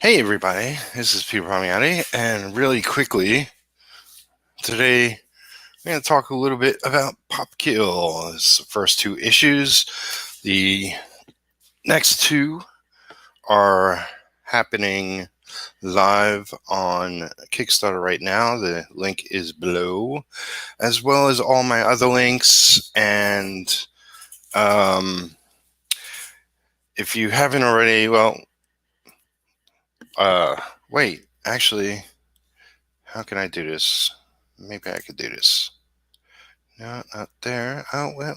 Hey everybody, this is Peter Palmiotti, and really quickly, today I'm going to talk a little bit about Popkill. It's the first two issues. The next two are happening live on Kickstarter right now. The link is below, as well as all my other links. And if you haven't already, wait, actually, how can I do this? Maybe I could do this. No, not there. Oh, well.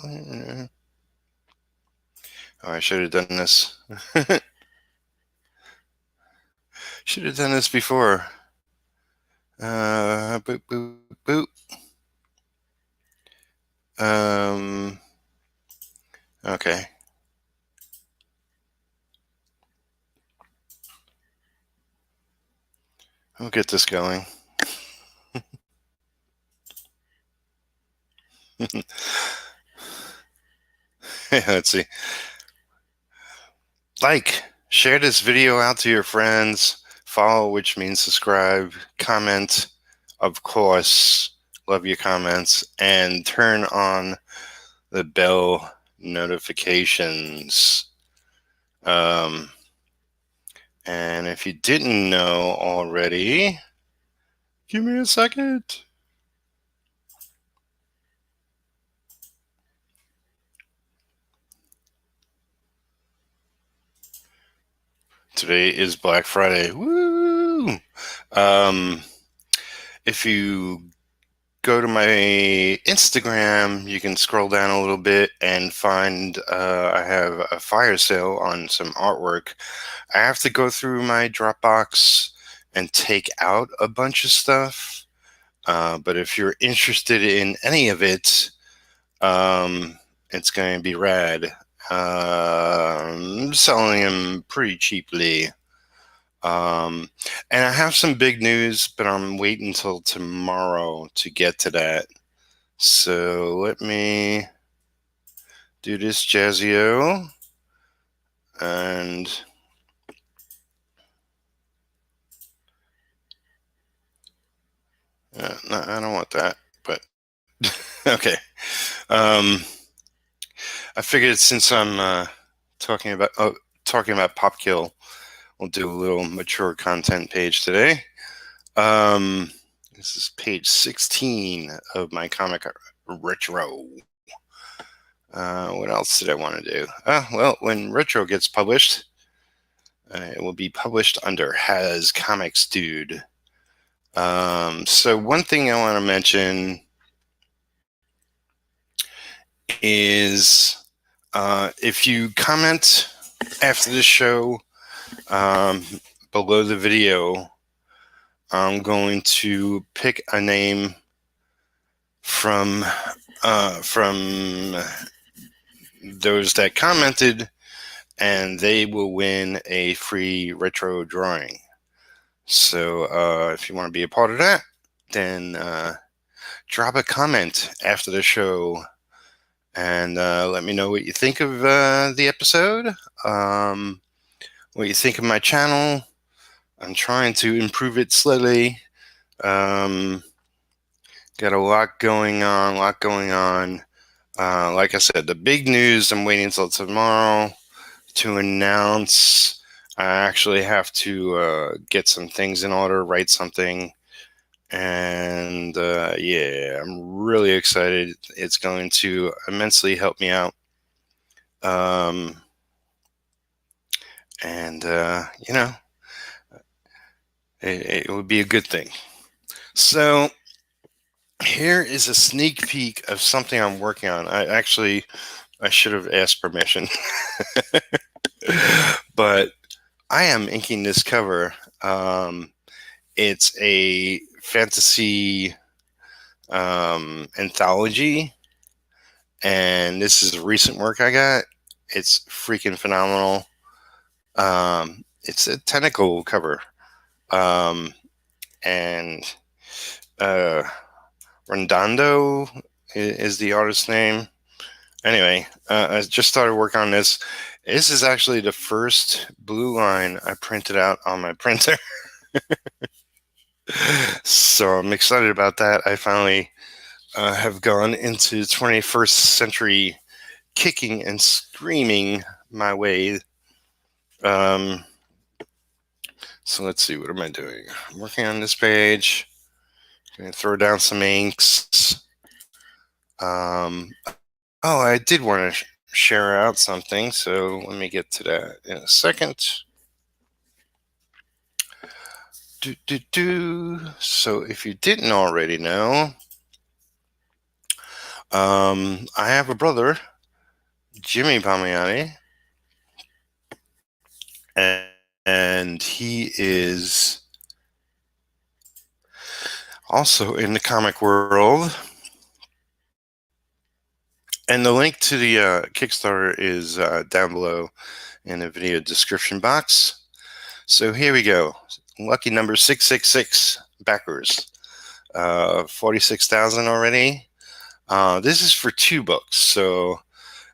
Oh, I should have done this. Should have done this before. Boop, boop, boop. Okay. We'll get this going. Let's see. Share this video out to your friends. Follow, which means subscribe. Comment, of course. Love your comments. And turn on the bell notifications. And if you didn't know already, give me a second. Today is Black Friday. Woo! If you go to my Instagram, you can scroll down a little bit and find I have a fire sale on some artwork. I have to go through my Dropbox and take out a bunch of stuff. But if you're interested in any of it, it's going to be rad. I'm selling them pretty cheaply. And I have some big news, but I'm waiting until tomorrow to get to that. So let me do this Jazzio. And no, I don't want that, but okay. I figured since I'm talking about Popkill, we'll do a little mature content page today. This is page 16 of my comic Retro. What else did I want to do? Well, when Retro gets published, it will be published under Has Comics Dude. So one thing I want to mention is if you comment after the show below the video, I'm going to pick a name from those that commented, and they will win a free retro drawing. So if you want to be a part of that, then drop a comment after the show and let me know what you think of the episode, what you think of my channel. I'm trying to improve it slightly. Got a lot going on. Like I said, the big news, I'm waiting until tomorrow to announce. I actually have to get some things in order, write something. And yeah, I'm really excited. It's going to immensely help me out. And you know, it would be a good thing. So here is a sneak peek of something I'm working on. I should have asked permission, but I am inking this cover. It's a fantasy anthology, and this is recent work I got. It's freaking phenomenal. It's a tentacle cover, and Rondando is the artist's name. Anyway, I just started working on this. This is actually the first blue line I printed out on my printer. So I'm excited about that. I finally have gone into 21st century kicking and screaming my way. Um, so let's see, what am I doing? I'm working on this page. Going to throw down some inks. Oh, I did want to share out something, so let me get to that in a second. So if you didn't already know, I have a brother, Jimmy Palmiotti, and he is also in the comic world. And the link to the Kickstarter is down below in the video description box. So here we go. Lucky number 666 backers. 46,000 already. This is for 2 books. So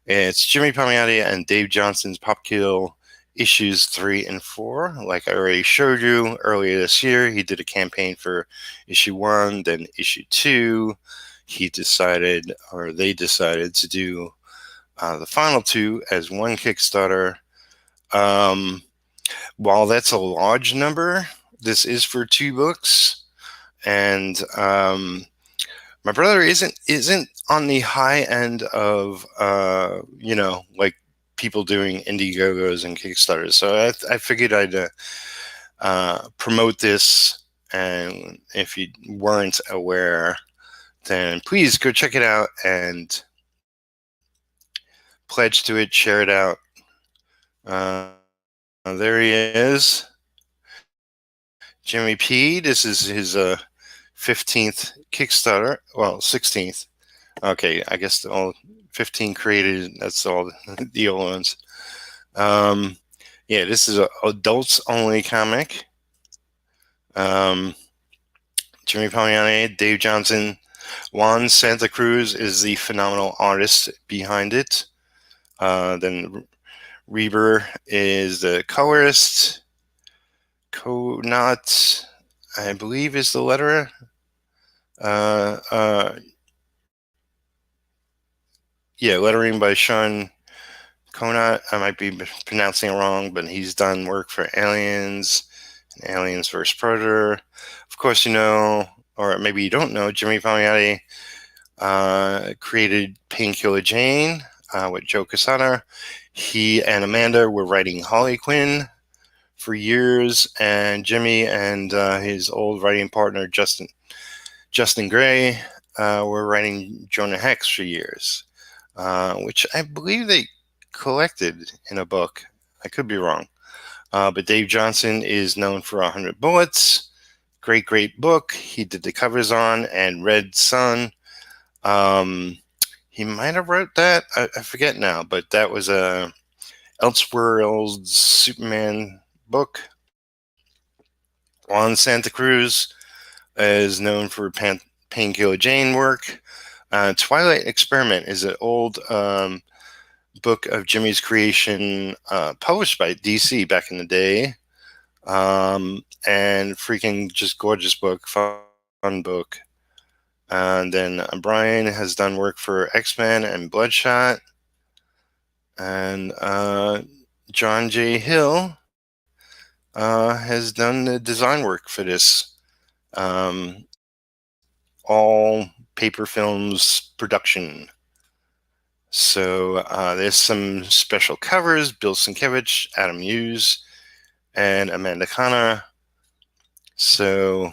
it's Jimmy Palmiotti and Dave Johnson's Pop Kill issues 3 and 4. Like I already showed you earlier this year, he did a campaign for issue 1, then issue 2. They decided to do the final 2 as one Kickstarter. While that's a large number, this is for 2 books, and my brother isn't on the high end of like people doing Indiegogos and Kickstarters. So I figured I'd promote this, and if you weren't aware, then please go check it out and pledge to it, share it out. There he is, Jimmy P. This is his 15th Kickstarter. Well, 16th. Okay, I guess all 15 created. That's all the old ones. Yeah, this is an adults only comic. Jimmy Palmiotti, Dave Johnson, Juan Santa Cruz is the phenomenal artist behind it. Then Reber is the colorist. Conot, I believe, is the letterer. Yeah, lettering by Sean Conot. I might be pronouncing it wrong, but he's done work for Aliens and Aliens vs. Predator. Of course, you know, or maybe you don't know, Jimmy Palmiotti created Painkiller Jane with Joe Quesada. He and Amanda were writing Harley Quinn for years, and Jimmy and his old writing partner Justin Gray were writing Jonah Hex for years, which I believe they collected in a book. I could be wrong. But Dave Johnson is known for 100 Bullets. Great book. He did the covers on, and Red Sun. He might have wrote that. I forget now, but that was a Elseworlds Superman book. Juan Santa Cruz is known for Painkiller Jane work. Twilight Experiment is an old book of Jimmy's creation, published by DC back in the day, and freaking just gorgeous book, fun book. And then Brian has done work for X-Men and Bloodshot, and John J. Hill has done the design work for this all paper films production. So there's some special covers: Bill Sienkiewicz, Adam Hughes, and Amanda Connor. So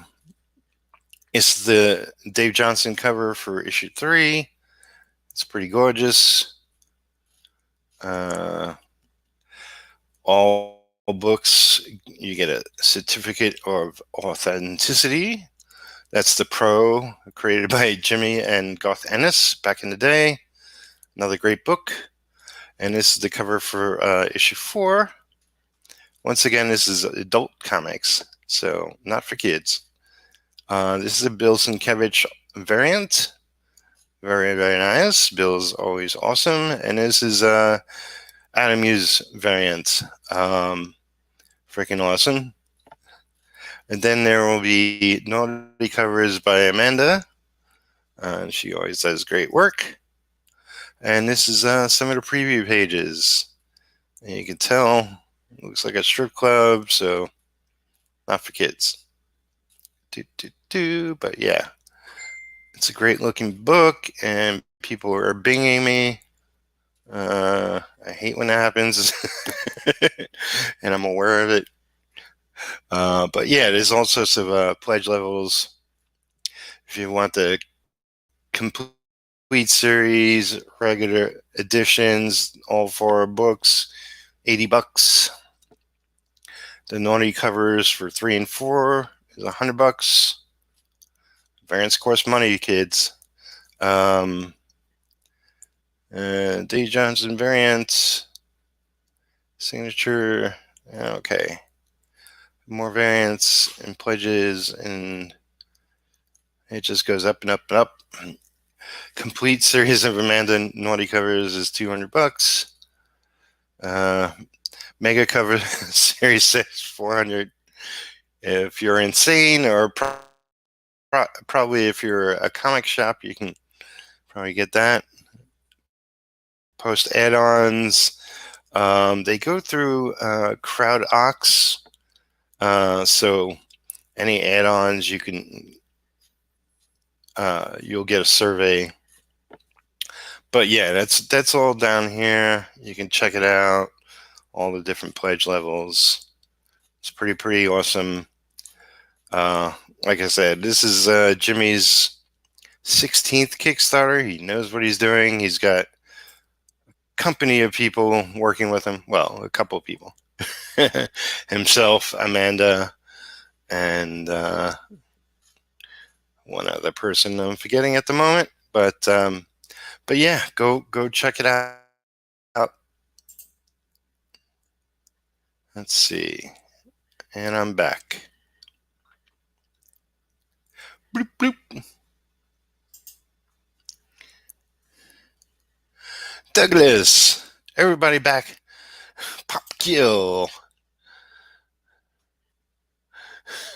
it's the Dave Johnson cover for issue 3. It's pretty gorgeous. All books, you get a certificate of authenticity. That's the Pro, created by Jimmy and Garth Ennis back in the day. Another great book. And this is the cover for issue 4. Once again, this is adult comics, so not for kids. This is a Bill Sienkiewicz variant. Very, very nice. Bill's always awesome. And this is Adam Hughes variant. Freaking awesome. And then there will be naughty covers by Amanda. She always does great work. And this is some of the preview pages. And you can tell it looks like a strip club, so not for kids. But yeah, it's a great looking book, and people are binging me. I hate when that happens, and I'm aware of it. But yeah, there's all sorts of pledge levels. If you want the complete series, regular editions, all 4 books, $80. The naughty covers for 3 and 4 is $100. Variants cost money, kids. Dave Johnson variants, signature. Okay. More variants and pledges, and it just goes up and up and up. Complete series of Amanda naughty covers is $200. Mega cover series 6, $400. If you're insane, or probably if you're a comic shop, you can probably get that. Post add-ons. They go through Crowd Ox, so any add-ons you can you'll get a survey. But yeah, that's all down here. You can check it out. All the different pledge levels. It's pretty awesome. Like I said, this is Jimmy's 16th Kickstarter. He knows what he's doing. He's got a company of people working with him. Well, a couple of people. Himself, Amanda, and one other person I'm forgetting at the moment. But yeah, go check it out. Let's see. And I'm back. Bloop, bloop. Douglas. Everybody back. Pop kill.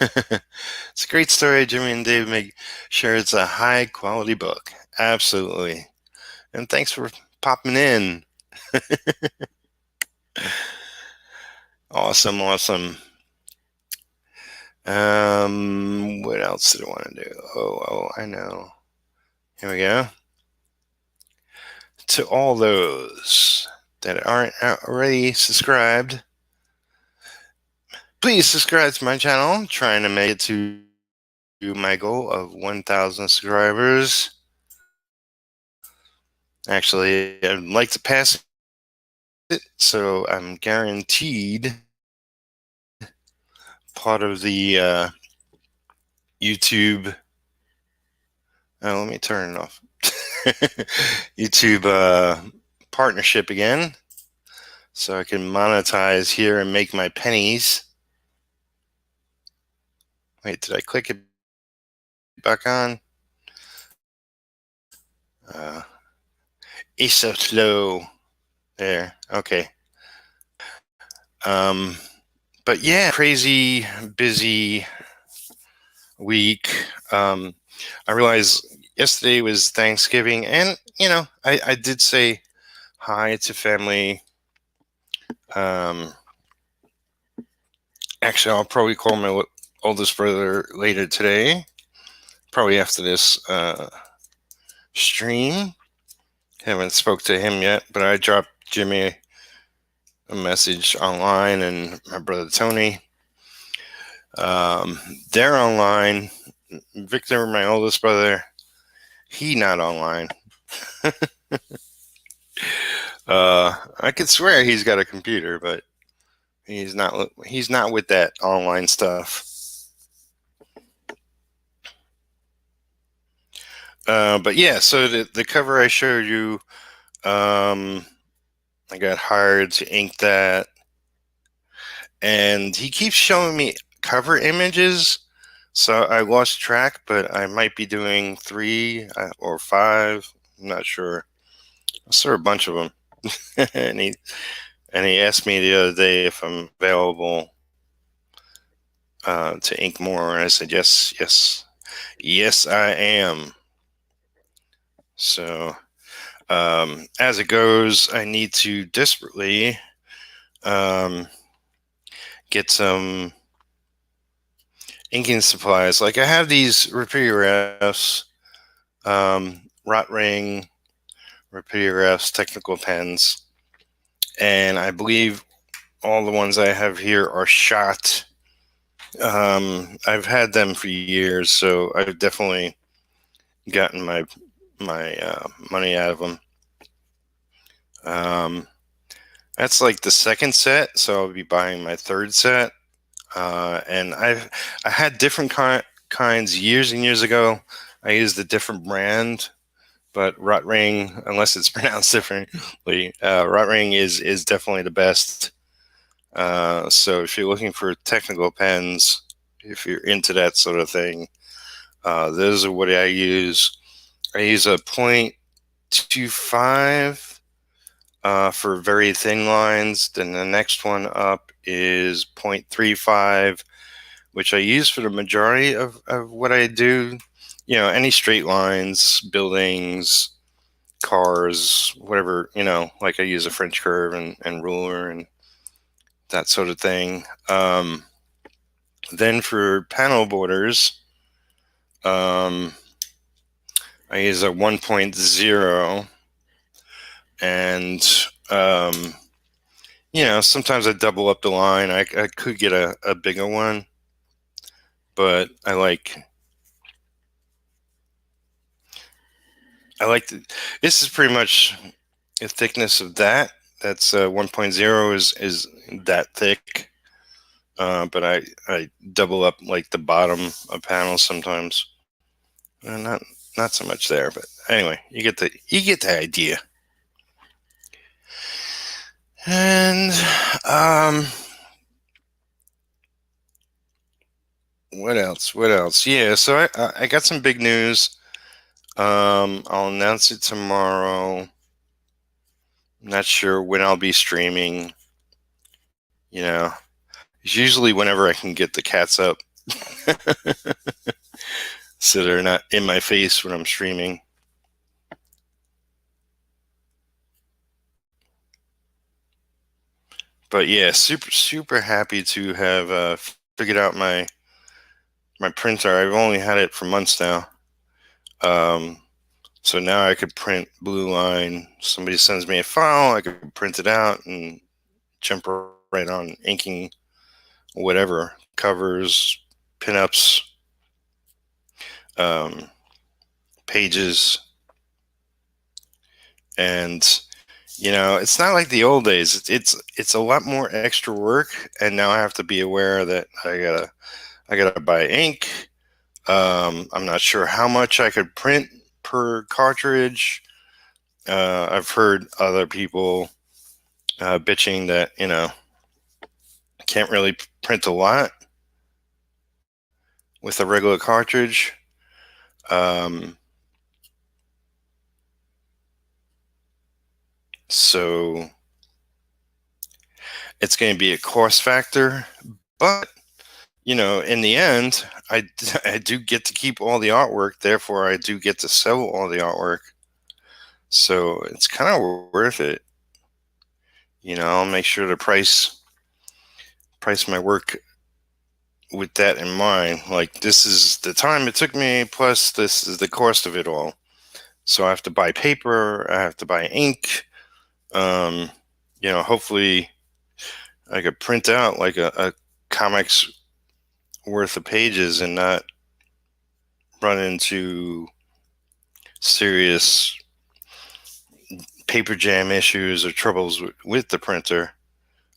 It's a great story. Jimmy and Dave make sure it's a high quality book. Absolutely. And thanks for popping in. Awesome. What else did I want to do? Oh, I know. Here we go. To all those that aren't already subscribed, please subscribe to my channel. I'm trying to make it to my goal of 1,000 subscribers. Actually, I'd like to pass it, so I'm guaranteed part of the YouTube. Oh, let me turn it off. YouTube partnership again, so I can monetize here and make my pennies. Wait, did I click it back on? It's so slow. There. Okay. But yeah, crazy busy week. I realized yesterday was Thanksgiving, and I did say hi to family. Actually, I'll probably call my oldest brother later today, probably after this stream. Haven't spoke to him yet, but I dropped Jimmy a message online, and my brother Tony. They're online. Victor, my oldest brother, he not online. I could swear he's got a computer, but he's not with that online stuff. But yeah, so the cover I showed you, I got hired to ink that, and he keeps showing me cover images, So I lost track, but I might be doing 3 or 5. I'm not sure. I saw a bunch of them, and he asked me the other day if I'm available to ink more, and I said yes, yes, yes, I am. So as it goes, I need to desperately um, get some inking supplies. Like I have these rapidographs, rot ring rapidographs, technical pens, and I believe all the ones I have here are shot. I've had them for years, so I've definitely gotten my money out of them. Um, that's like the second set, so I'll be buying my third set. And I had different kinds years and years ago. I used a different brand, but Rot Ring, unless it's pronounced differently, Rot Ring is definitely the best. So if you're looking for technical pens, if you're into that sort of thing, those are what I use. I use a 0.25 for very thin lines. Then the next one up is 0.35, which I use for the majority of what I do. You know, any straight lines, buildings, cars, whatever, like I use a French curve and ruler and that sort of thing. Then for panel borders, um, I use a 1.0, and sometimes I double up the line. I could get a bigger one, but I like this is pretty much the thickness of that. That's 1.0 is that thick. But I double up like the bottom of panels sometimes. Not so much there, but anyway, you get the idea. And what else? What else? Yeah, so I got some big news. I'll announce it tomorrow. Not sure when I'll be streaming. You know, it's usually whenever I can get the cats up, so they're not in my face when I'm streaming. But yeah, super happy to have figured out my printer. I've only had it for months now. Um, so now I could print blue line. Somebody sends me a file, I could print it out and jump right on inking whatever covers, pinups, um, pages, and it's not like the old days. It's a lot more extra work, and now I have to be aware that I gotta buy ink. I'm not sure how much I could print per cartridge. I've heard other people bitching that can't really print a lot with a regular cartridge. Um, so it's going to be a cost factor, but in the end, I do get to keep all the artwork. Therefore, I do get to sell all the artwork. So it's kind of worth it. I'll make sure to price my work with that in mind. Like, this is the time it took me, plus this is the cost of it all. So I have to buy paper, I have to buy ink. Hopefully I could print out like a comic's worth of pages and not run into serious paper jam issues or troubles with the printer.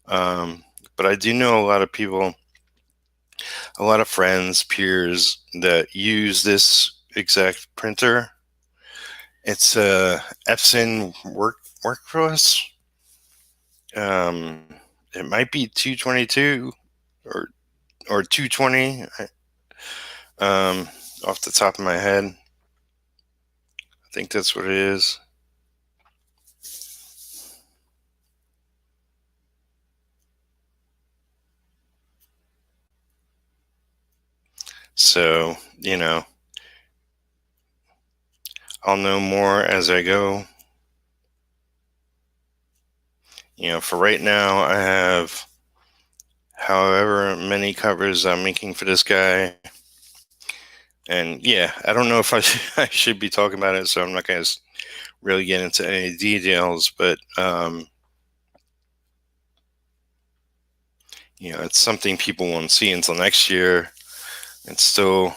But I do know a lot of people, a lot of friends, peers that use this exact printer. It's a Epson Workforce. It might be 222 or 220. off the top of my head. I think that's what it is. So, I'll know more as I go. For right now, I have however many covers I'm making for this guy. And yeah, I don't know if I should be talking about it, so I'm not going to really get into any details, but, it's something people won't see until next year. It's still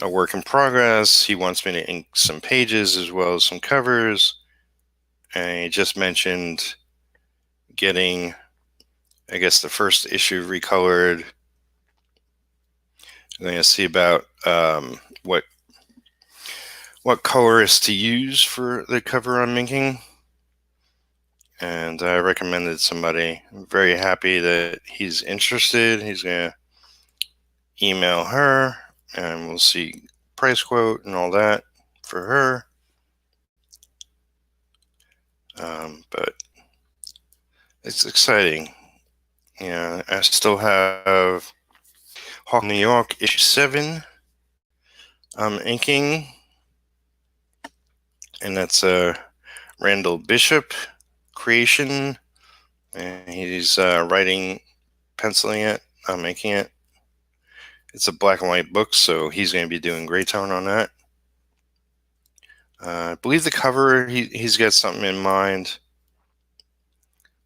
a work in progress. He wants me to ink some pages as well as some covers. And he just mentioned getting, I guess, the first issue recolored. I'm going to see about what colors to use for the cover I'm making. And I recommended somebody. I'm very happy that he's interested. He's going to email her, and we'll see price quote and all that for her. But it's exciting. I still have Hawk New York issue 7 I'm inking, and that's a Randall Bishop creation, and he's writing, penciling it, I'm making it. It's a black and white book, so he's going to be doing gray tone on that. I believe the cover, he's got something in mind,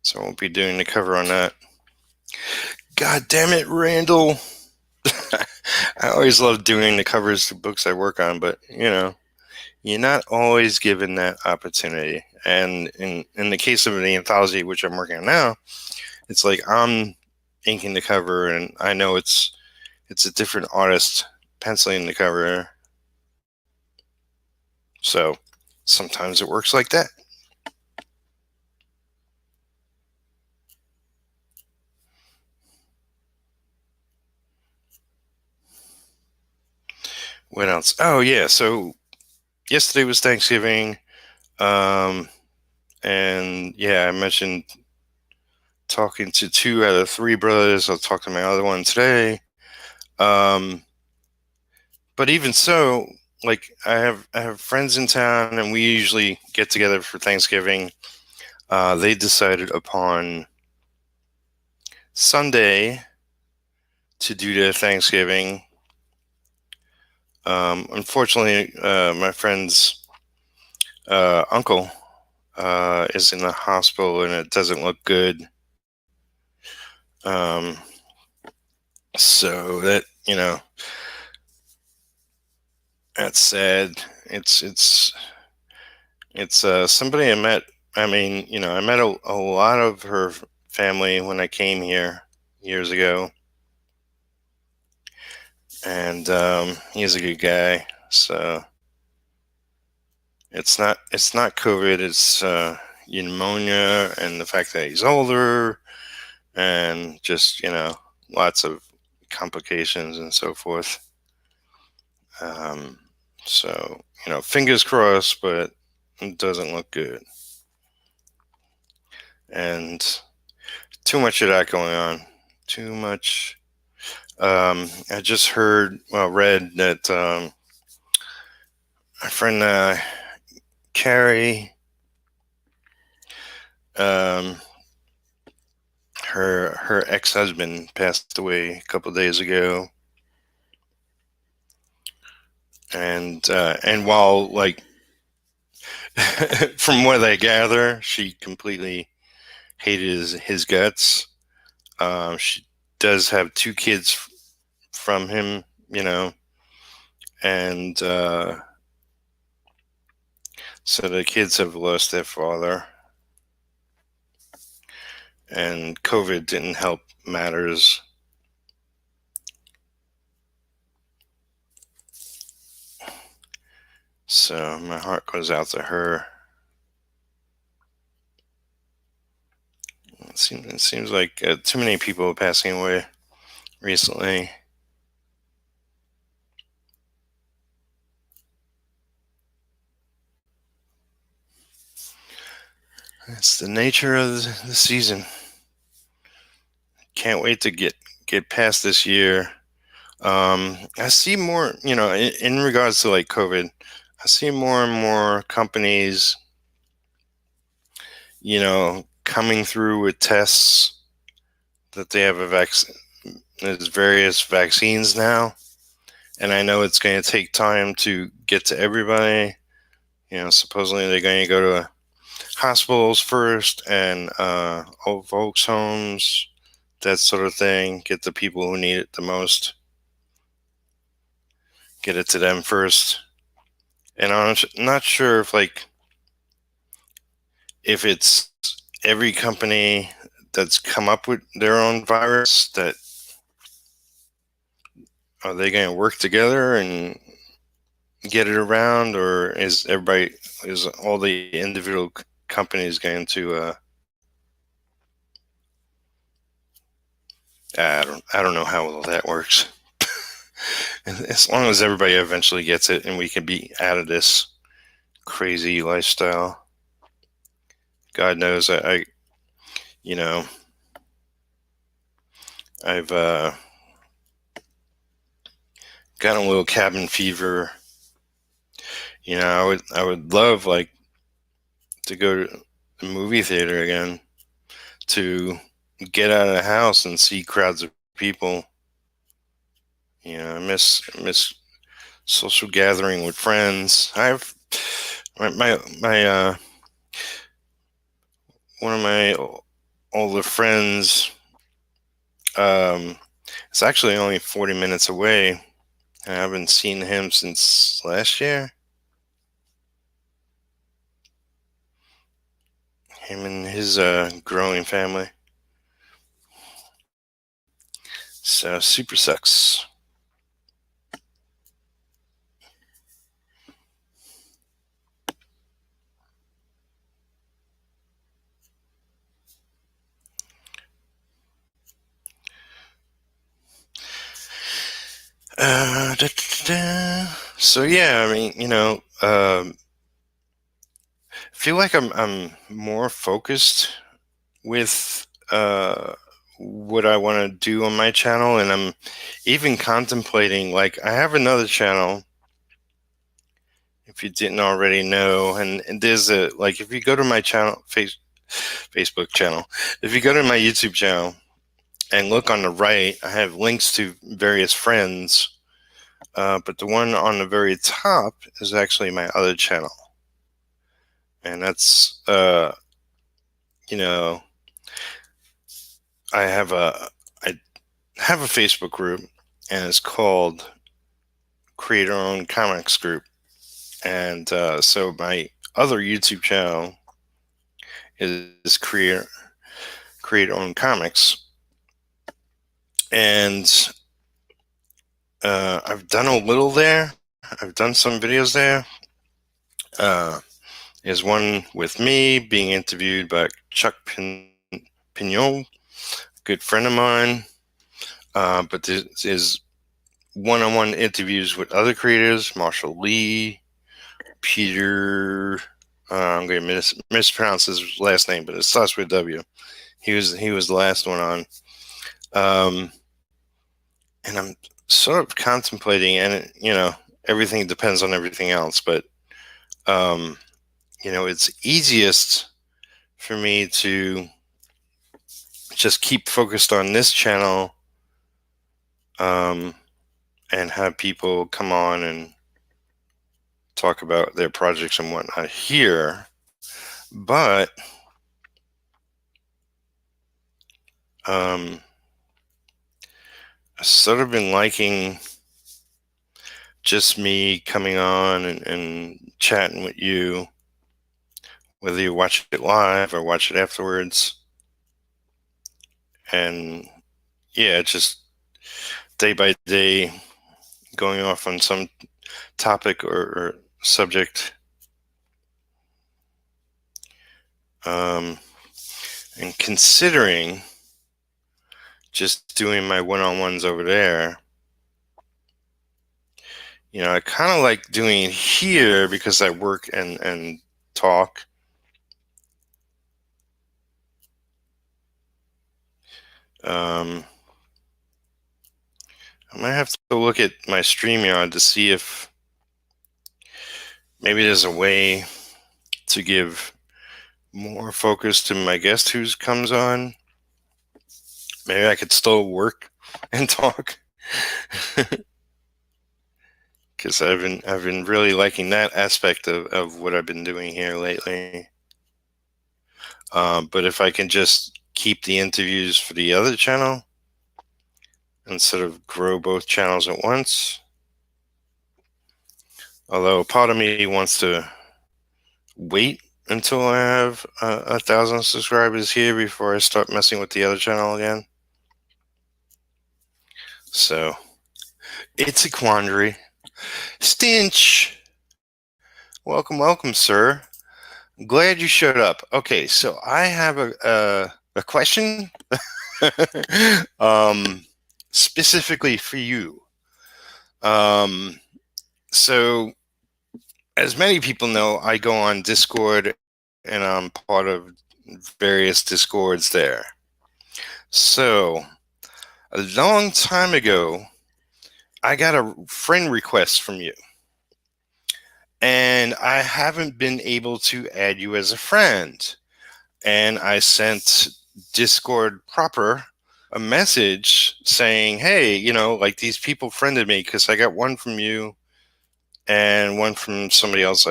so I won't be doing the cover on that. God damn it, Randall! I always love doing the covers to books I work on, but you're not always given that opportunity. And in the case of the anthology, which I'm working on now, it's like I'm inking the cover, and I know it's a different artist penciling the cover. So sometimes it works like that. What else? Oh yeah, so yesterday was Thanksgiving, and yeah, I mentioned talking to 2 out of 3 brothers. I'll talk to my other one today. But even so, like I have friends in town, and we usually get together for Thanksgiving. They decided upon Sunday to do their Thanksgiving. Unfortunately, my friend's uncle is in the hospital, and it doesn't look good. So that that's sad. It's somebody I met. I mean, I met a lot of her family when I came here years ago, and he's a good guy. So it's not COVID. It's pneumonia, and the fact that he's older, and just lots of complications and so forth. So fingers crossed, but it doesn't look good. And too much of that going on. Too much. I just read that my friend Carrie, her ex-husband passed away a couple of days ago, and while from what I gather, she completely hated his guts. She does have 2 kids from him, and so the kids have lost their father, and COVID didn't help matters. So my heart goes out to her. It seems like too many people are passing away recently. It's the nature of the season. Can't wait to get past this year. I see more, in regards to like COVID, I see more and more companies, coming through with tests that they have a vaccine. There's various vaccines now, and I know it's going to take time to get to everybody. Supposedly they're going to go to hospitals first and old folks' homes, that sort of thing. Get the people who need it the most. Get it to them first. And I'm not sure if it's every company that's come up with their own virus, that are they going to work together and get it around, or is all the individual companies going to I don't know how all that works. As long as everybody eventually gets it and we can be out of this crazy lifestyle. God knows you know I've gotten a little cabin fever. I would love to go to the movie theater again, to get out of the house and see crowds of people. I miss social gathering with friends. I've my one of my older friends. It's actually only 40 minutes away, and I haven't seen him since last year. Him and his growing family. So super sucks. Da, da, da. So yeah, I mean, feel like I'm more focused with what I want to do on my channel, and I'm even contemplating, like, I have another channel, if you didn't already know, and there's if you go to my channel, Facebook channel, if you go to my YouTube channel and look on the right, I have links to various friends, but the one on the very top is actually my other channel, and that's you know I have a Facebook group, and it's called Create Our Own Comics Group. And so my other YouTube channel is Create Our Own Comics. And I've done a little there. I've done some videos there. There's one with me being interviewed by Chuck Pignol, good friend of mine. But there's one-on-one interviews with other creators, Marshall Lee, Peter. I'm going to mispronounce his last name, but it starts with W. He was the last one on. And I'm sort of contemplating, and everything depends on everything else, but it's easiest for me to just keep focused on this channel, and have people come on and talk about their projects and whatnot here. But I've sort of been liking just me coming on and chatting with you, whether you watch it live or watch it afterwards. And yeah, just day by day going off on some topic or subject. And considering just doing my one-on-ones over there. I kind of like doing it here because I work and talk. I might have to look at my StreamYard to see if maybe there's a way to give more focus to my guest who comes on. Maybe I could still work and talk. Because I've been really liking that aspect of what I've been doing here lately. But if I can just keep the interviews for the other channel instead of grow both channels at once. Although part of me wants to wait until I have 1,000 subscribers here before I start messing with the other channel again. So it's a quandary. Stinch, welcome, sir. Glad you showed up. Okay, so I have a question, specifically for you. So as many people know, I go on Discord, and I'm part of various Discords there. So a long time ago, I got a friend request from you, and I haven't been able to add you as a friend. And I sent Discord proper a message saying, hey, like these people friended me because I got one from you and one from somebody else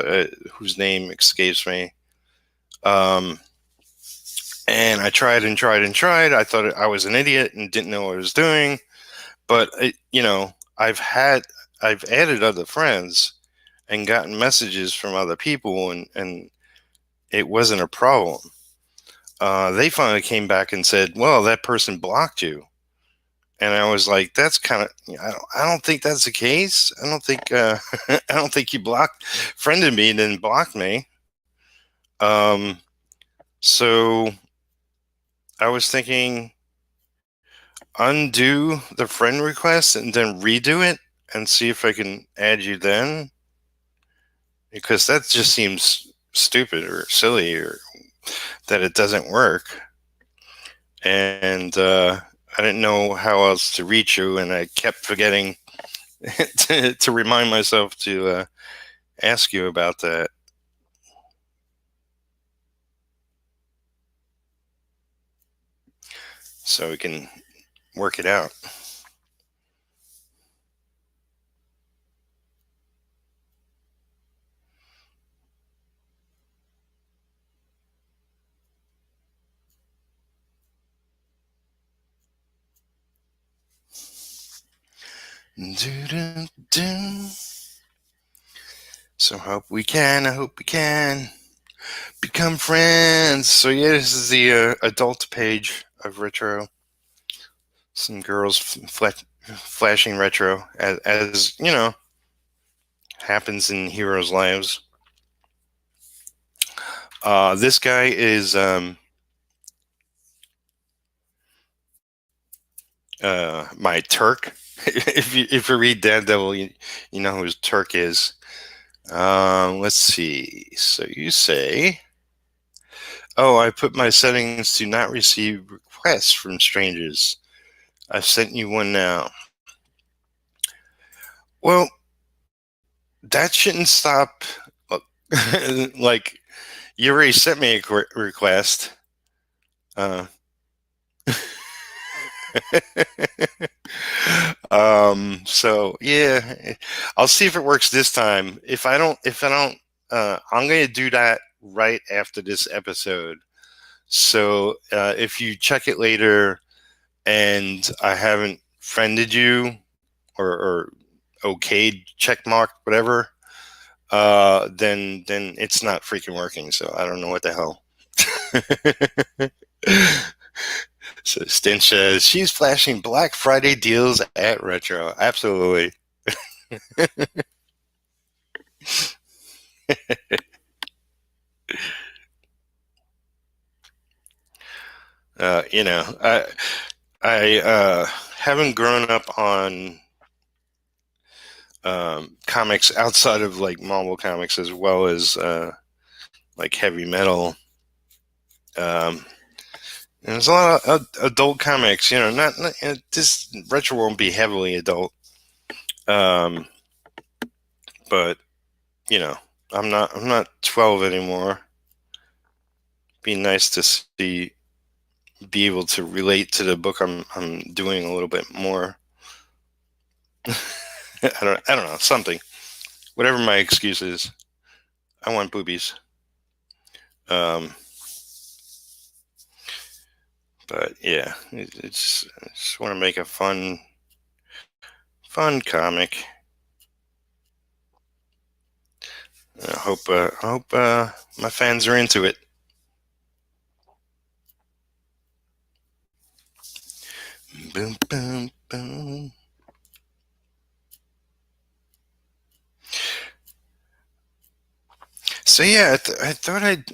whose name escapes me. And I tried and tried and tried. I thought I was an idiot and didn't know what I was doing. But, I've added other friends and gotten messages from other people, and it wasn't a problem. They finally came back and said, well, that person blocked you. And I was like, that's kind of, I don't think that's the case. I don't think, I don't think you friended me and then blocked me. So I was thinking, undo the friend request and then redo it and see if I can add you then. Because that just seems stupid or silly, or that it doesn't work. And I didn't know how else to reach you, and I kept forgetting to remind myself to ask you about that. So we can work it out. So I hope we can become friends. So yeah, this is the adult page of retro. Some girls flashing retro, as happens in heroes' lives. This guy is my Turk. if you read Daredevil, you know who his Turk is. Let's see. So you say, oh, I put my settings to not receive requests from strangers. I've sent you one now. Well, that shouldn't stop. Like, you already sent me a request. So yeah, I'll see if it works this time. If I don't, I'm going to do that right after this episode. So if you check it later and I haven't friended you or okayed, checkmarked, whatever, then it's not freaking working. So I don't know what the hell. So Stinch says she's flashing Black Friday deals at Retro. Absolutely. I haven't grown up on comics outside of like Marvel comics, as well as like heavy metal. And there's a lot of adult comics. Not this retro won't be heavily adult, um, but you know, I'm not 12 anymore. Be nice to be able to relate to the book I'm doing a little bit more. I don't know, something. Whatever my excuse is. I want boobies. Um, but yeah, I just want to make a fun comic. I hope my fans are into it. Boom, boom, boom. So yeah, I thought I'd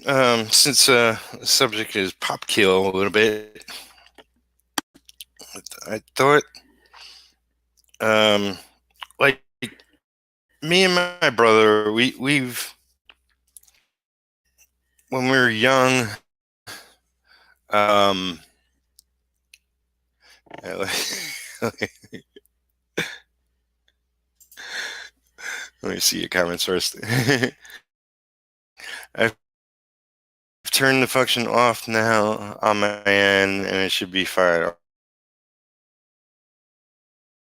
since the subject is pop kill a little bit, I thought um, like me and my brother, we've when we were young, um, let me see your comments first. I've turned the function off now on my end, and it should be fired.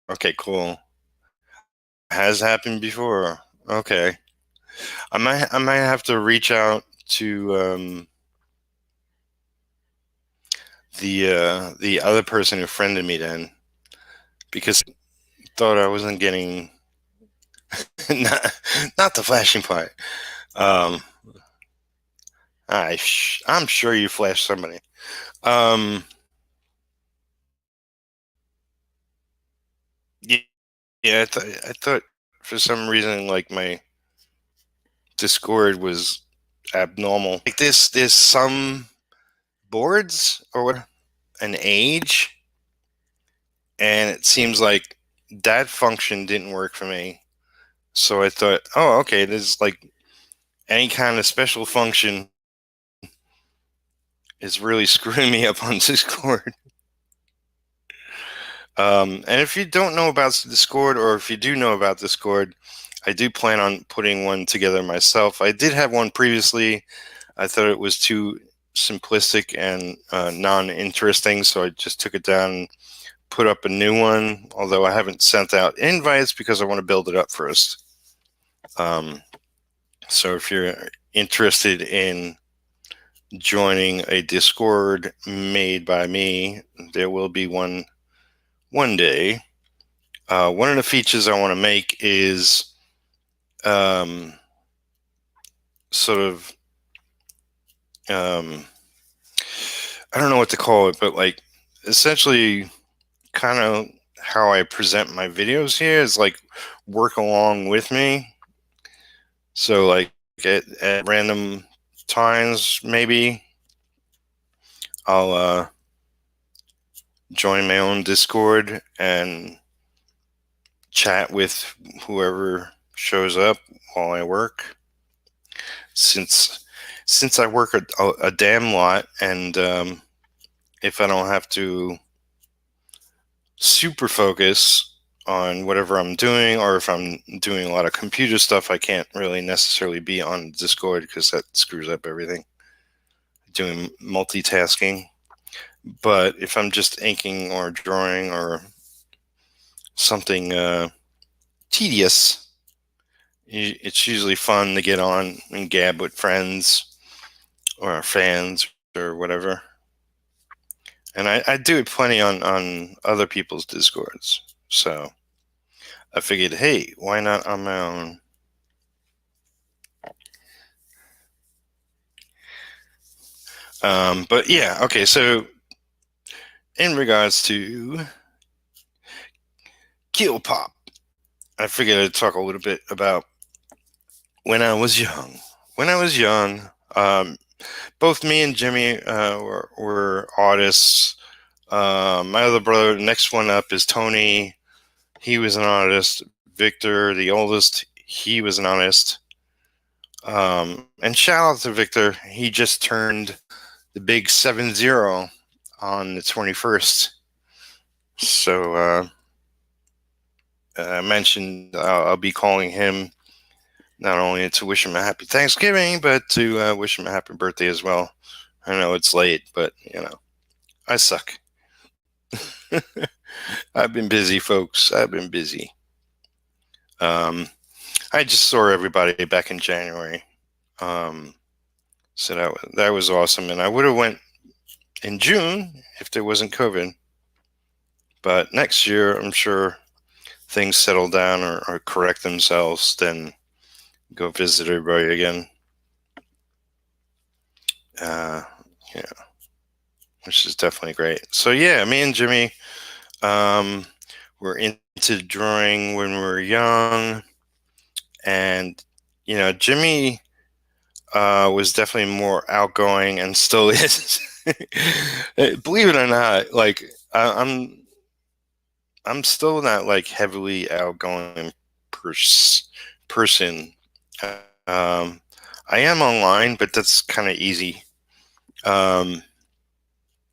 Okay, cool. Has happened before. Okay, I might have to reach out to the other person who friended me then, because I thought I wasn't getting not the flashing part. Um, I'm sure you flashed somebody. Um, yeah, yeah. I thought for some reason like my Discord was abnormal. Like this, there's some boards or what an age, and it seems like that function didn't work for me. So I thought, oh, okay, there's like any kind of special function is really screwing me up on Discord. And if you don't know about Discord, or if you do know about Discord, I do plan on putting one together myself. I did have one previously. I thought it was too simplistic and non-interesting, so I just took it down and put up a new one. Although I haven't sent out invites because I want to build it up first. Um, so if you're interested in joining a Discord made by me, there will be one day. One of the features I want to make is um, sort of um, I don't know what to call it, but like essentially kind of how I present my videos here is like work along with me. So like at random times, maybe I'll join my own Discord and chat with whoever shows up while I work. Since I work a damn lot, and if I don't have to super focus on whatever I'm doing, or if I'm doing a lot of computer stuff, I can't really necessarily be on Discord because that screws up everything. Doing multitasking. But if I'm just inking or drawing or something tedious, it's usually fun to get on and gab with friends or fans or whatever. And I do it plenty on other people's Discords. So I figured, hey, why not on my own? But yeah, okay, so in regards to Kill Pop, I figured I'd talk a little bit about when I was young. When I was young, both me and Jimmy were artists. My other brother, next one up, is Tony. He was an artist. Victor, the oldest, he was an artist. And shout out to Victor. He just turned the big 7-0 on the 21st. So I mentioned I'll be calling him not only to wish him a happy Thanksgiving, but to wish him a happy birthday as well. I know it's late, but I suck. I've been busy, folks. I've been busy. I just saw everybody back in January. So that was awesome, and I would have went in June if there wasn't COVID. But next year, I'm sure things settle down or correct themselves, then go visit everybody again. Yeah, which is definitely great. So yeah, me and Jimmy, were into drawing when we were young, and Jimmy was definitely more outgoing and still is. Believe it or not, like I'm still not like heavily outgoing person. I am online, but that's kind of easy. I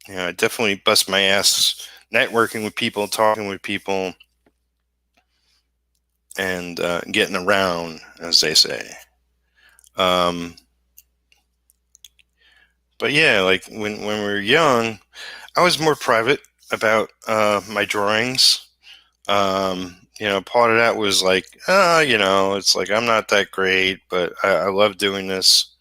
definitely bust my ass networking with people, talking with people, and getting around, as they say. But yeah, like when we were young, I was more private about my drawings. Part of that was like, it's like I'm not that great, but I love doing this.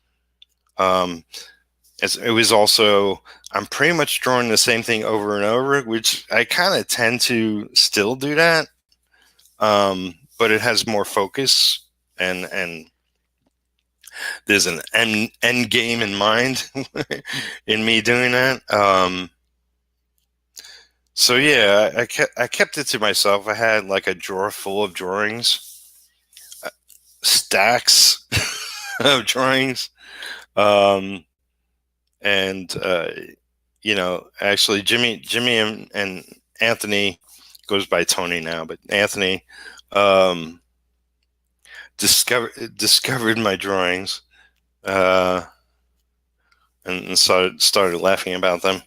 It was also, I'm pretty much drawing the same thing over and over, which I kind of tend to still do that. But it has more focus, and there's an end game in mind in me doing that. So yeah, I kept it to myself. I had like a drawer full of drawings, stacks of drawings, and actually Jimmy and Anthony, goes by Tony now, but Anthony discovered my drawings, and started laughing about them,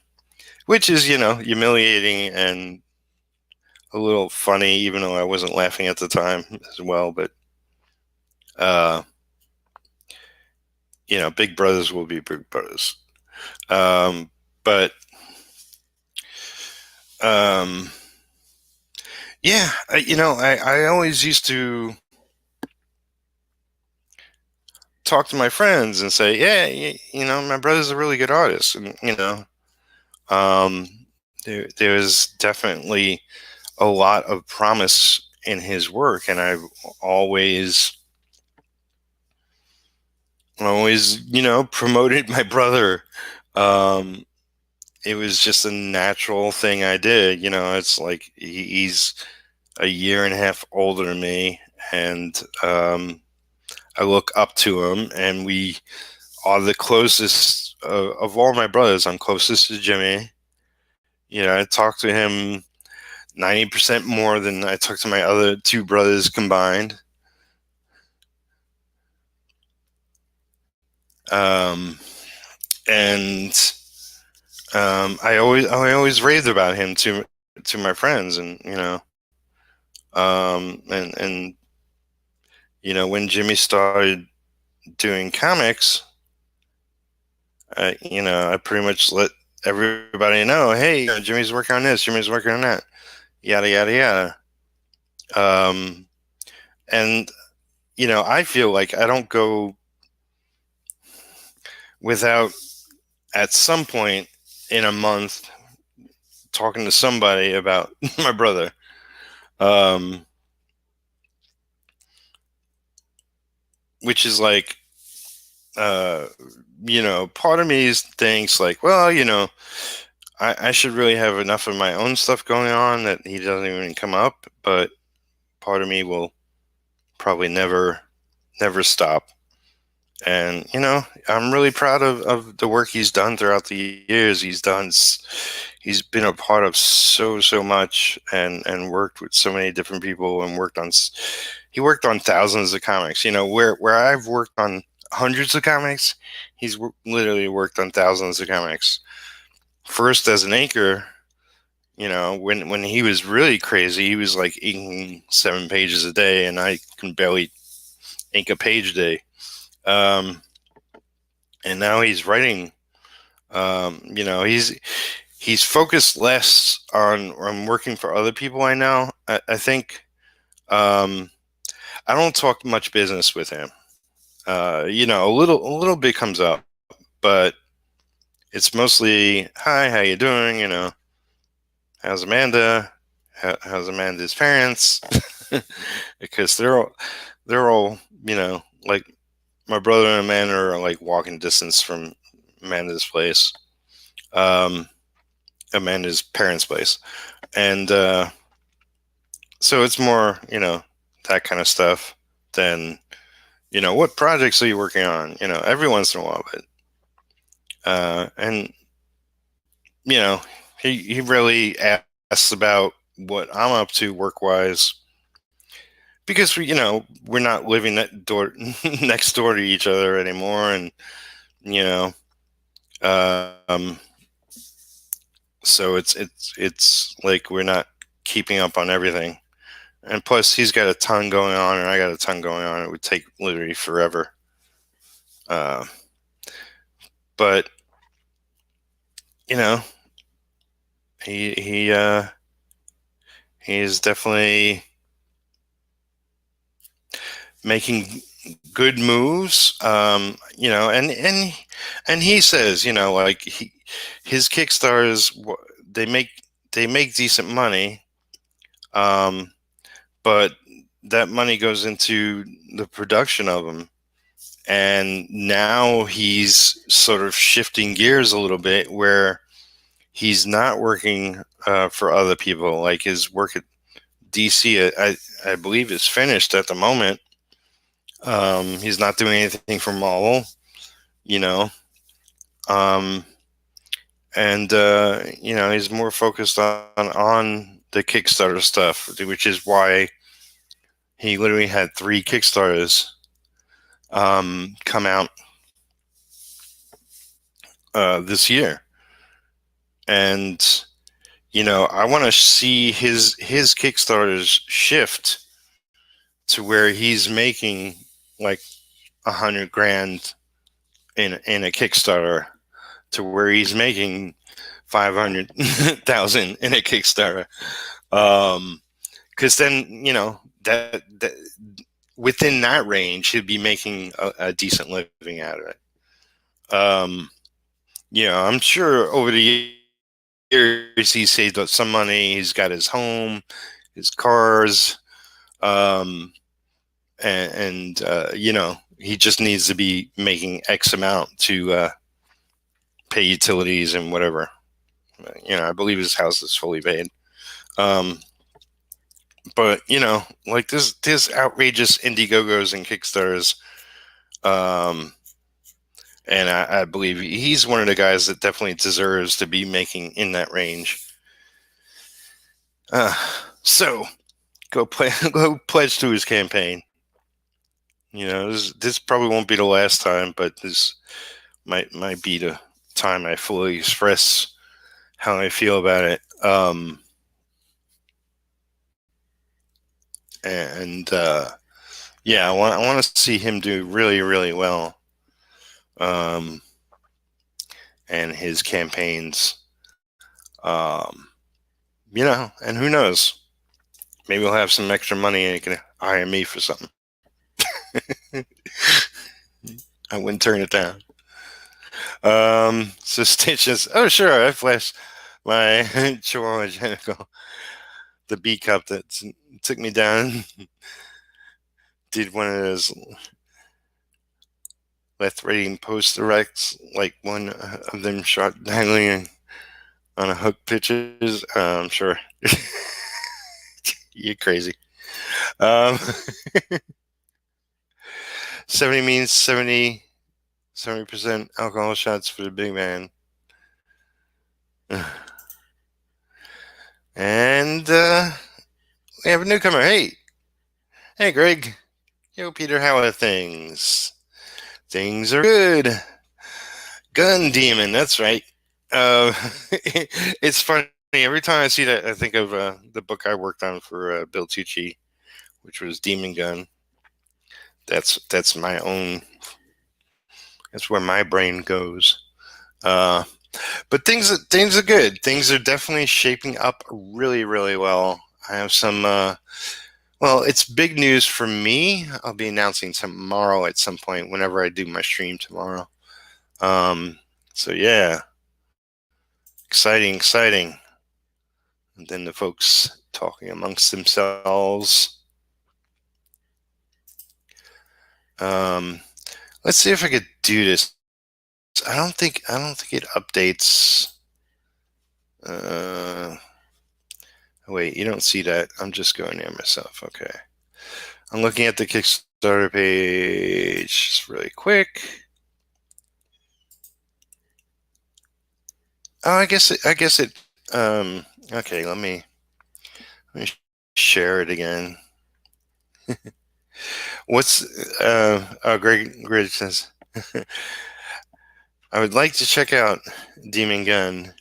which is humiliating and a little funny, even though I wasn't laughing at the time as well. But big brothers will be big brothers. But yeah, I always used to talk to my friends and say, yeah, my brother's a really good artist, and there is definitely a lot of promise in his work, and I've always promoted my brother. It was just a natural thing I did. It's like he's a year and a half older than me, and I look up to him, and we are the closest of all my brothers. I'm closest to Jimmy. I talk to him 90% more than I talk to my other two brothers combined. And I always raved about him to my friends, and and when Jimmy started doing comics, I pretty much let everybody know, hey, Jimmy's working on this, Jimmy's working on that, yada yada yada. And I feel like I don't go without, at some point in a month, talking to somebody about my brother. Which is like, part of me thinks like, well, I should really have enough of my own stuff going on that he doesn't even come up. But part of me will probably never stop. And, I'm really proud of the work he's done throughout the years. He's been a part of so much, and worked with so many different people, and he worked on thousands of comics. Where I've worked on hundreds of comics, he's literally worked on thousands of comics. first as an anchor, when he was really crazy, he was like inking 7 pages a day, and I can barely ink a page a day. And now he's writing. He's focused less on working for other people. I think. I don't talk much business with him. A little bit comes up, but it's mostly, hi, how you doing? How's Amanda? How's Amanda's parents? Because they're all, like my brother and Amanda are like walking distance from Amanda's place, um, Amanda's parents' place, and so it's more, that kind of stuff than, what projects are you working on? Every once in a while, but and he really asks about what I'm up to work wise, because we're not living next door to each other anymore, and you know um so it's like we're not keeping up on everything, and plus he's got a ton going on and I got a ton going on. It would take literally forever, uh, but you know he is definitely making good moves. And he says, like his Kickstarters, they make decent money, um, but that money goes into the production of them. And now he's sort of shifting gears a little bit, where he's not working for other people. Like his work at DC, I believe, is finished at the moment. He's not doing anything for Marvel, you know, um, and he's more focused on the Kickstarter stuff, which is why he literally had 3 Kickstarters come out this year, and I want to see his Kickstarters shift to where he's making like $100,000 in a Kickstarter, to where he's making 500,000 in a Kickstarter. Because then that within that range, he'd be making a decent living out of it. I'm sure over the years he saved up some money. He's got his home, his cars, and he just needs to be making X amount to pay utilities and whatever. I believe his house is fully paid. But like this outrageous Indiegogos and Kickstarters, and I believe he's one of the guys that definitely deserves to be making in that range. So go pledge to his campaign. This probably won't be the last time, but this might be the time I fully express how I feel about it. I want to see him do really, really well. And his campaigns, and who knows? Maybe he'll have some extra money and he can hire me for something. I wouldn't turn it down. So Stitch is, oh sure, I flashed my Chihuahua Genical, the B cup that took me down. Did one of those left rating post directs, like one of them shot dangling on a hook pitches. I'm sure. You're crazy. 70 means 70% alcohol shots for the big man. And we have a newcomer. Hey, Greg. Yo, Peter, how are things? Things are good. Gun Demon, that's right. it's funny. Every time I see that, I think of the book I worked on for Bill Tucci, which was Demon Gun. That's my own. That's where my brain goes. Uh, but things are good. Things are definitely shaping up really, really well. I have some. Well, it's big news for me. I'll be announcing tomorrow at some point, whenever I do my stream tomorrow. Um, so yeah, exciting, exciting. And then the folks talking amongst themselves. Um, let's see if I could do this. I don't think it updates. Uh, wait, you don't see that. I'm just going there myself. Okay. I'm looking at the Kickstarter page just really quick. Oh, I guess it. Okay, let me share it again. What's Greg says I would like to check out Demon Gun.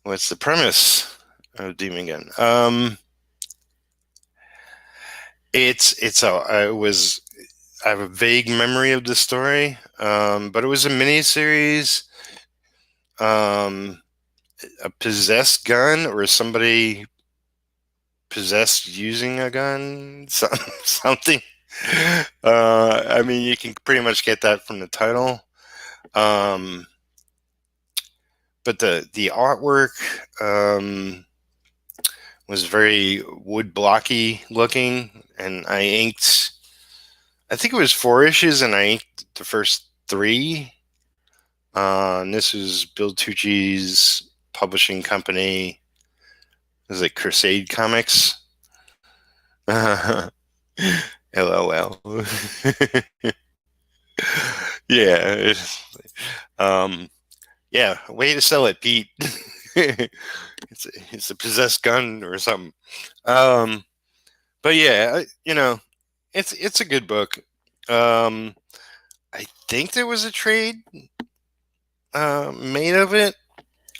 What's the premise of Demon Gun? I have a vague memory of the story, but it was a miniseries. A possessed gun, or somebody possessed using a gun, something. I mean, you can pretty much get that from the title. But the artwork was very wood blocky looking, and I inked. I think it was 4 issues, and I inked the first 3. And this was Bill Tucci's publishing company. Is it Crusade Comics? LOL. Yeah. Um, yeah, way to sell it, Pete. it's a possessed gun or something. But yeah, it's a good book. I think there was a trade made of it.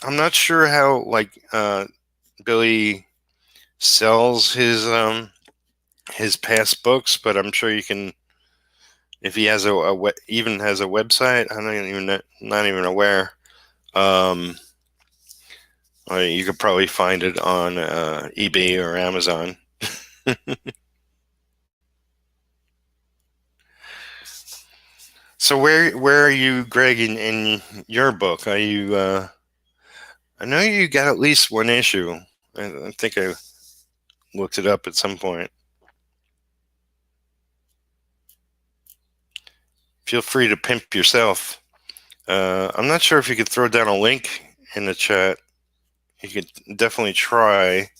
I'm not sure how Billy sells his past books, but I'm sure you can, if he has even has a website. I'm not even aware. You could probably find it on eBay or Amazon. So where are you, Greg, in your book? Are you? I know you got at least 1 issue. I think I looked it up at some point. Feel free to pimp yourself. I'm not sure if you could throw down a link in the chat. You could definitely try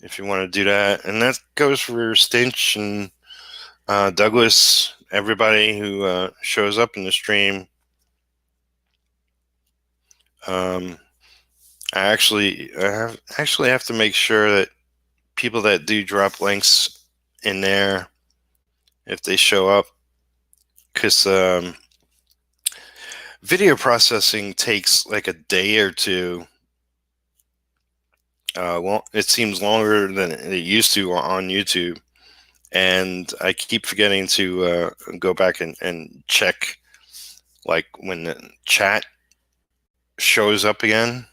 if you want to do that. And that goes for Stinch and Douglas, everybody who shows up in the stream. I actually have to make sure that people that do drop links in there, if they show up, because video processing takes like a day or two. It seems longer than it used to on YouTube, and I keep forgetting to go back and check, like when the chat shows up again.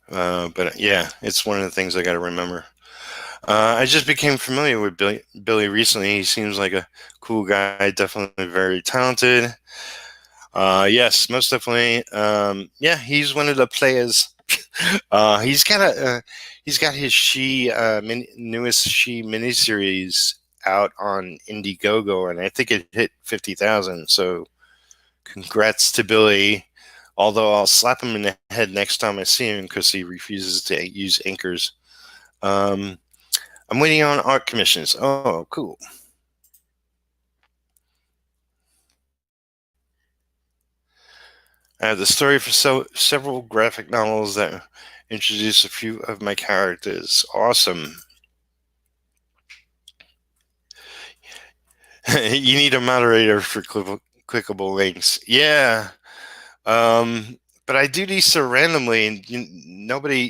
But yeah, it's one of the things I got to remember. I just became familiar with Billy recently. He seems like a cool guy, definitely very talented. Yes, most definitely. Yeah, he's one of the players. He's got his newest She miniseries out on Indiegogo, and I think it hit 50,000. So, congrats to Billy. Although I'll slap him in the head next time I see him because he refuses to use inkers. I'm waiting on art commissions. Oh, cool. I have the story for several graphic novels that introduce a few of my characters. Awesome. You need a moderator for clickable links. Yeah. But I do these so randomly, and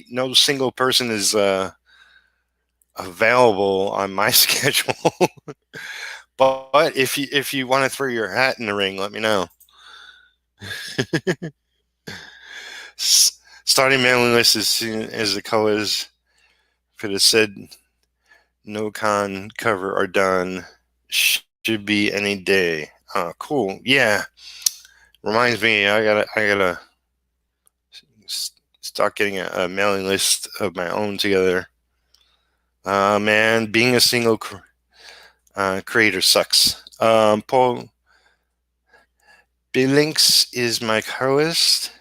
no single person is available on my schedule. But if you want to throw your hat in the ring, let me know. Starting mailing list as soon as the colors for the said no con cover are done. Should be any day. Cool. Yeah. Reminds me, I gotta start getting a mailing list of my own together. Man, being a single creator sucks. Paul Billings is my co-host.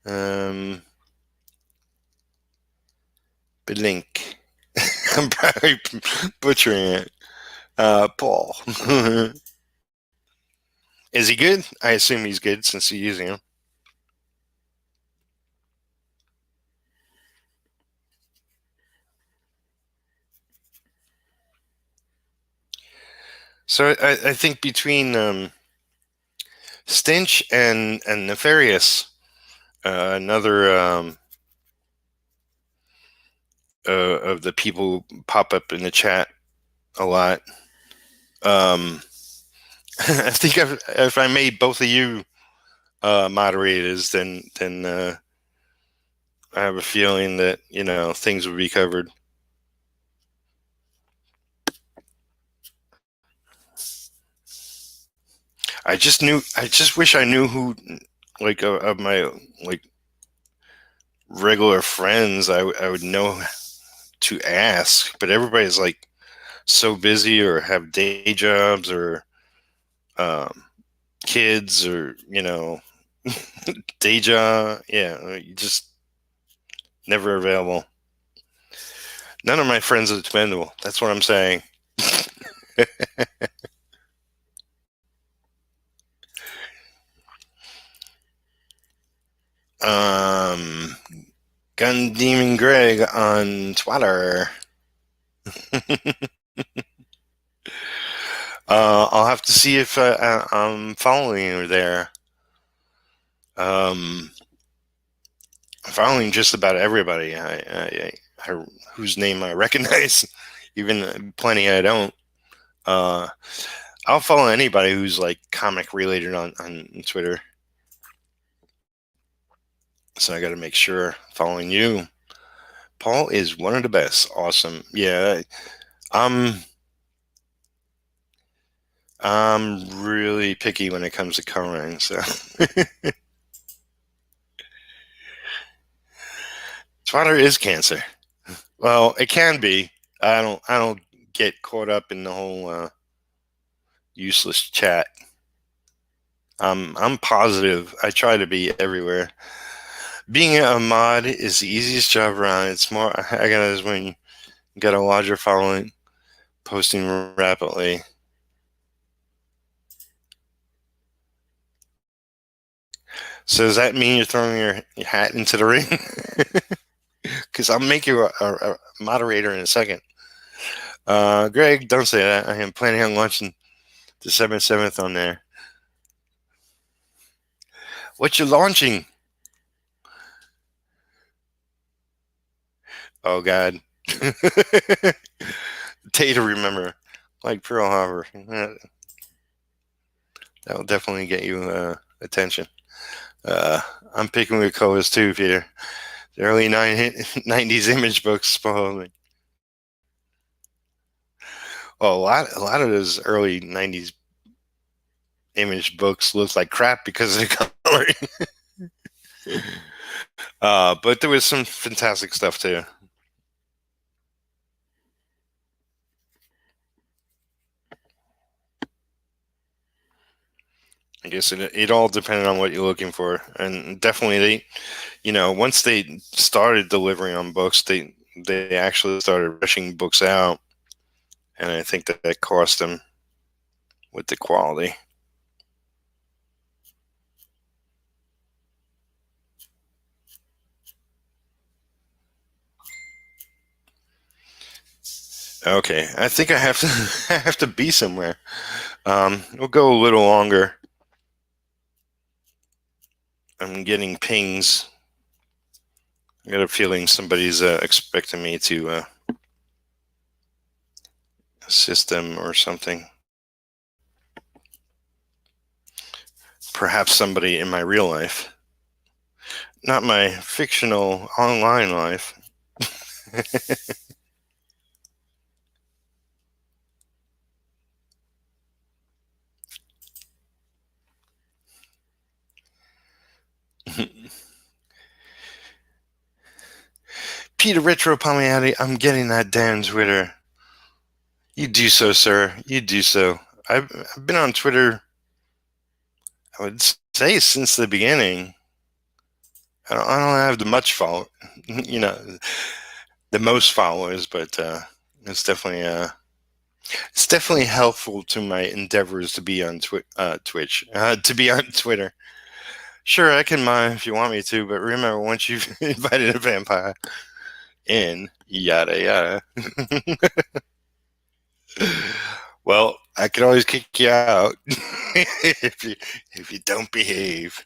Um, Blink. I'm probably butchering it. Paul. Is he good? I assume he's good since you're using him. So I think between Stench and Nefarious, another of the people who pop up in the chat a lot. I think if I made both of you moderators, then I have a feeling that things would be covered. I just wish I knew who, like, of my like regular friends. I would know to ask, but everybody's like so busy or have day jobs or um, kids or day job. Yeah, you just never available. None of my friends are dependable. That's what I'm saying. um, Gun Demon Greg on Twitter. I'll have to see if I'm following you there. I'm following just about everybody. Whose name I recognize, even plenty I don't. Uh, I'll follow anybody who's like comic related on Twitter. So I got to make sure following you. Paul is one of the best. Awesome. Yeah. I'm I'm really picky when it comes to coloring. So Twitter is cancer. Well, it can be. I don't get caught up in the whole useless chat. I'm positive. I try to be everywhere. Being a mod is the easiest job around. It's more I got is when you get a larger following, posting rapidly. So does that mean you're throwing your hat into the ring? Because I'll make you a moderator in a second. Greg, don't say that. I am planning on launching December 7th on there. What you launching? Oh God. Day to remember, like Pearl Harbor. That will definitely get you attention. Uh, I'm picking with colors too, Peter. The early 90s image books, supposedly. Well, a lot of those early 90s image books looked like crap because of the coloring. But there was some fantastic stuff too. I guess it all depended on what you're looking for, and definitely once they started delivering on books, they actually started rushing books out, and I think that cost them with the quality. Okay, I think I have to I have to be somewhere. We'll go a little longer. I'm getting pings. I got a feeling somebody's expecting me to assist them or something. Perhaps somebody in my real life, not my fictional online life. Peter Retro Palmiotti, I'm getting that damn Twitter. You do so, sir. You do so. I've been on Twitter, I would say, since the beginning. I don't have the much follow, you know, the most followers, but it's definitely it's definitely helpful to my endeavors to be on Twitch, to be on Twitter. Sure, I can mind if you want me to, but remember, once you've invited a vampire in, yada yada. Well, I could always kick you out if you don't behave.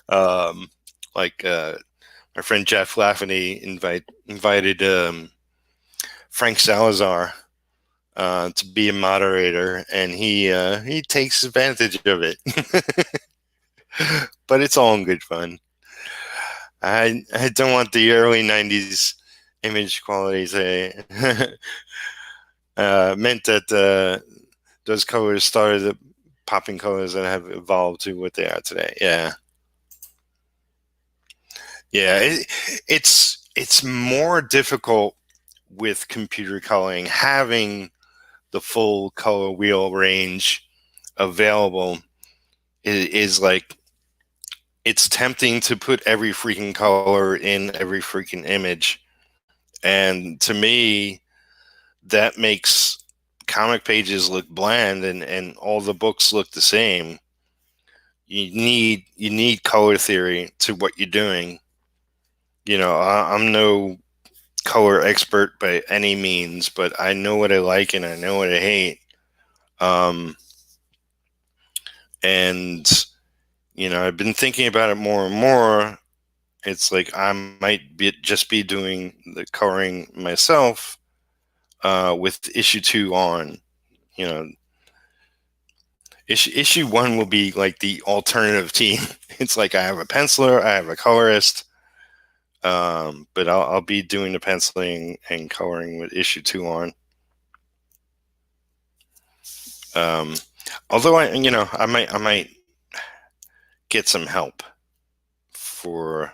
Um, like my friend Jeff Lafferty invited Frank Salazar to be a moderator, and he takes advantage of it. But it's all in good fun. I don't want the early '90s image qualities. Meant that those colors started popping colors that have evolved to what they are today. Yeah, yeah. It's more difficult with computer coloring, having the full color wheel range available is like, it's tempting to put every freaking color in every freaking image. And to me, that makes comic pages look bland, and all the books look the same. You need color theory to what you're doing. I'm no color expert by any means, but I know what I like and I know what I hate. Um, and I've been thinking about it more and more. It's like I might just be doing the coloring myself with issue 2 on. You know, issue 1 will be like the alternative team. It's like I have a penciler, I have a colorist, but I'll be doing the penciling and coloring with issue 2 on. Um, Although I might get some help for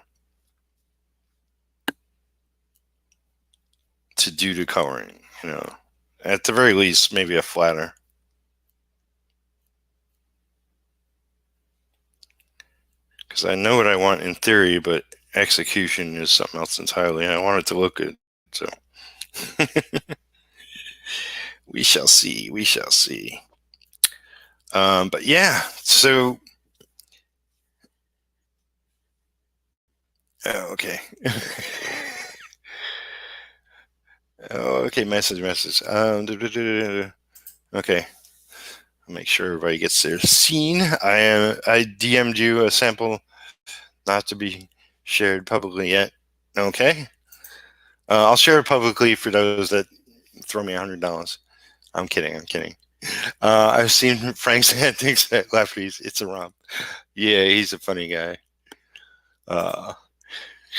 to do the coloring. At the very least, maybe a flatter. Because I know what I want in theory, but execution is something else entirely. And I want it to look good. So we shall see. We shall see. But yeah, so okay. Okay, message. Okay, I'll make sure everybody gets their scene. I DM'd you a sample, not to be shared publicly yet. Okay, I'll share it publicly for those that throw me $100. I'm kidding. I'm kidding. I've seen Frank's antics at Lefties. It's a romp. Yeah, he's a funny guy. Uh,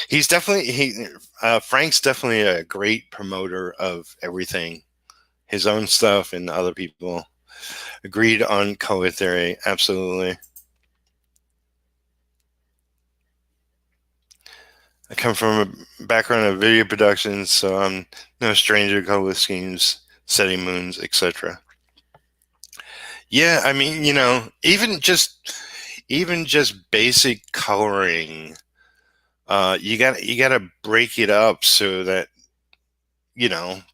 he's definitely Frank's definitely a great promoter of everything, his own stuff and other people. Agreed on color theory, absolutely. I come from a background of video production, so I'm no stranger to color schemes, setting moons, etc. Yeah, I mean, even just basic coloring, you got to break it up so that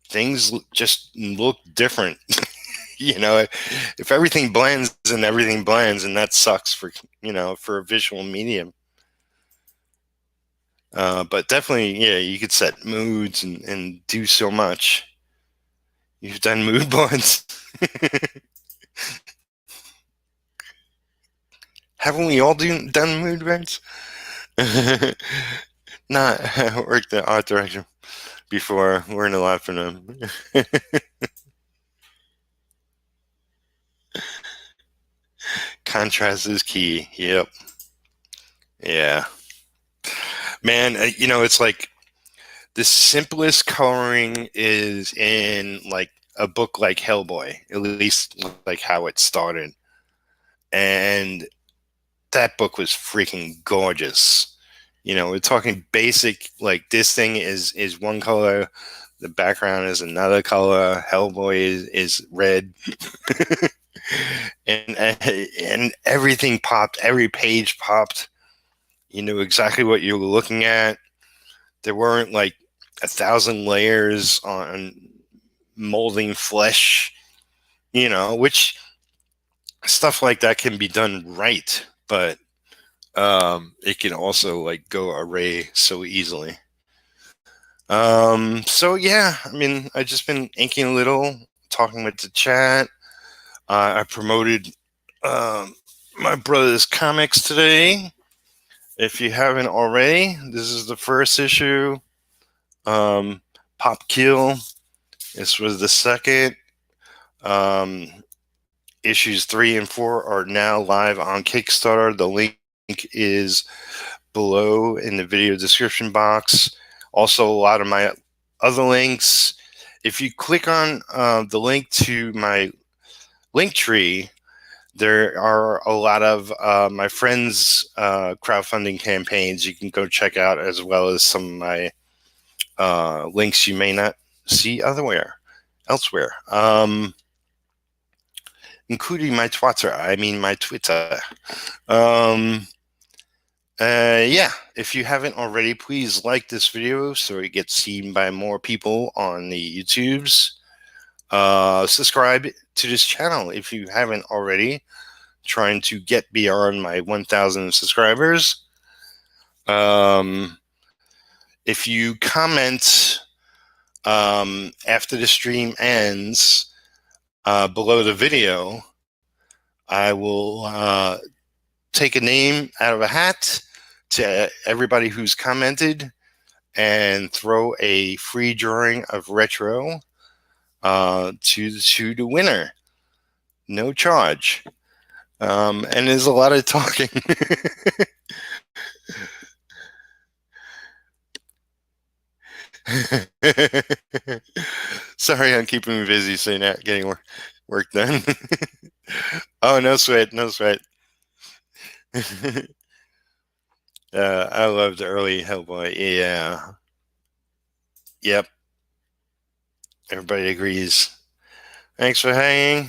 things just look different. If everything blends and everything blends, and that sucks for a visual medium. But definitely, yeah, you could set moods and do so much. You've done mood boards. Haven't we all done mood boards? Not worked the art direction before. Weren't allowed for them. Contrast is key. Yep. Yeah. Man, it's like the simplest coloring is in like a book like Hellboy, at least like how it started. And that book was freaking gorgeous. We're talking basic, like this thing is one color, the background is another color. Hellboy is red. and everything popped, every page popped. You knew exactly what you were looking at. There weren't like 1,000 layers on molding flesh, which stuff like that can be done right, but it can also like go array so easily. So yeah, I mean, I've just been inking a little, talking with the chat. I promoted my brother's comics today. If you haven't already, this is the first issue. Pop Kill. This was the second. Issues 3 and 4 are now live on Kickstarter. The link is below in the video description box. Also, a lot of my other links. If you click on the link to my link tree, there are a lot of my friends' crowdfunding campaigns you can go check out, as well as some of my links you may not see elsewhere. Including my Twitter. My Twitter. Yeah, if you haven't already, please like this video so it gets seen by more people on the YouTubes. Subscribe to this channel if you haven't already. Trying to get beyond my 1,000 subscribers. If you comment after the stream ends below the video, I will take a name out of a hat to everybody who's commented and throw a free drawing of Retro to the winner. No charge. And there's a lot of talking. Sorry, I'm keeping me busy, so you're not getting work done. Oh, no sweat. I loved early Hellboy. Yeah. Yep. Everybody agrees. Thanks for hanging.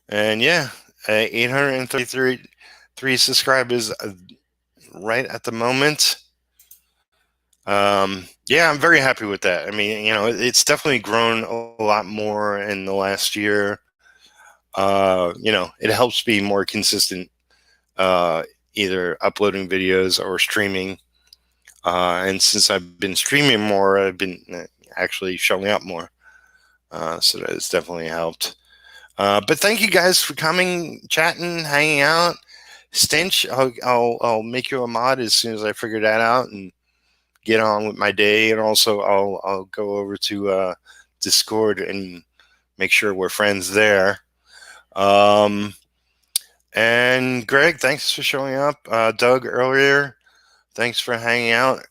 And yeah, 833 subscribers right at the moment. Yeah, I'm very happy with that. I mean, it's definitely grown a lot more in the last year. It helps be more consistent, either uploading videos or streaming. And since I've been streaming more, I've been actually showing up more. So that has definitely helped. But thank you guys for coming, chatting, hanging out. Stench, I'll make you a mod as soon as I figure that out and get on with my day. And also I'll go over to Discord and make sure we're friends there. And Greg, thanks for showing up. Doug, earlier, thanks for hanging out,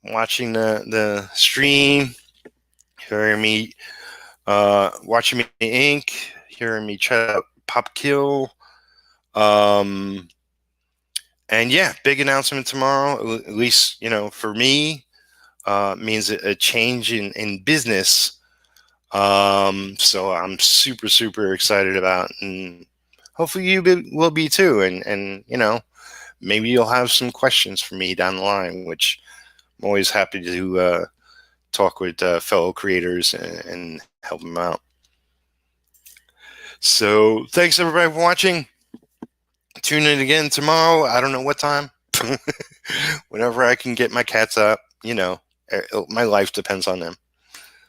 watching the stream, hearing me, watching me ink, hearing me chat out Pop Kill. And yeah, big announcement tomorrow, at least, for me, means a change in business. So I'm super, super excited about, and hopefully you will be too. And maybe you'll have some questions for me down the line, which I'm always happy to talk with fellow creators and help them out. So thanks everybody for watching. Tune in again tomorrow. I don't know what time. Whenever I can get my cats up, My life depends on them.